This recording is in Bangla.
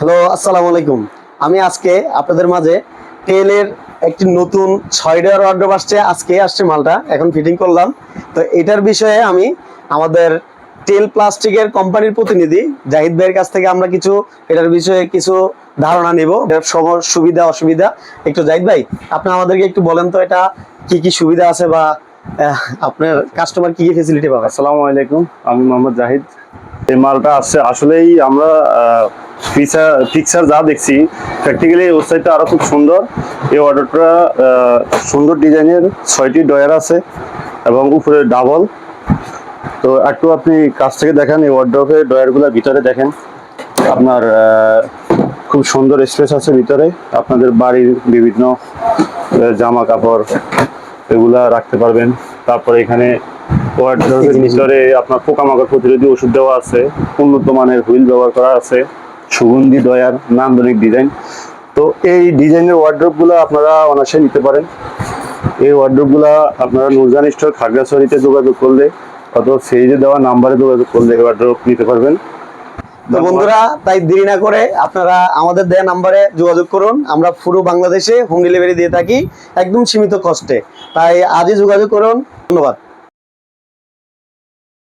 হ্যালো, আসসালামু আলাইকুম। আমি আজকে আপনাদের মাঝে টেলের একটি নতুন 6 ডয়ার ওয়ার্ডরোব আসছে মালটা, এখন ফিটিং করলাম। তো এটার বিষয়ে আমি আমাদের টেল প্লাস্টিকের কোম্পানির প্রতিনিধি জাহিদ ভাইয়ের কাছ থেকে আমরা এটার বিষয়ে কিছু ধারণা নিব। এটার সুবিধা অসুবিধা একটু জাহিদ ভাই আপনি আমাদেরকে একটু বলেন তো, এটা কি কি সুবিধা আছে বা আপনার কাস্টমার কি কি ফেসিলিটি পাবে। আসসালামু আলাইকুম, আমি মোহাম্মদ জাহিদ। এই মালটা আসলেই আমরা পিকচার যা দেখছি প্র্যাকটিক্যালি ওয়েবসাইটটা আরো খুব সুন্দর। এই অর্ডারটা সুন্দর ডিজাইনের 6টি ডয়ার আছে এবং উপরে ডাবল। তো একটু আপনি কাছ থেকে দেখেন, এই ওয়ার্ডরোবের ডয়ারগুলো ভিতরে দেখেন। আপনার খুব সুন্দর স্পেস আছে ভিতরে, আপনাদের বাড়ির বিভিন্ন জামা কাপড় এগুলা রাখতে পারবেন। তারপরে এখানে ওয়ার্ডরোবের ভিতরে আপনার পোকামাকড় প্রতিরোধী ওষুধ দেওয়া আছে, উন্নত মানের হুইল ব্যবহার করা আছে, সুগন্ধি ডয়ার, নান্দনিক ডিজাইন। তো এই ডিজাইনের ওয়ার্ডরোবগুলো আপনারা অনায়াসে নিতে পারেন। এই ওয়ার্ডরোবগুলো আপনারা নুরজান স্টোর খাগড়াছড়িতে যোগাযোগ করলে অথবা ফেজে দেওয়া নাম্বারে যোগাযোগ করলে এই ওয়ার্ডরোব নিতে পারবেন। তো বন্ধুরা, তাই দেরি না করে আপনারা আমাদের দেয়া নাম্বারে যোগাযোগ করুন। আমরা পুরো বাংলাদেশে হোম ডেলিভারি দিয়ে থাকি একদম সীমিত কষ্টে। তাই আজই যোগাযোগ করুন। ধন্যবাদ।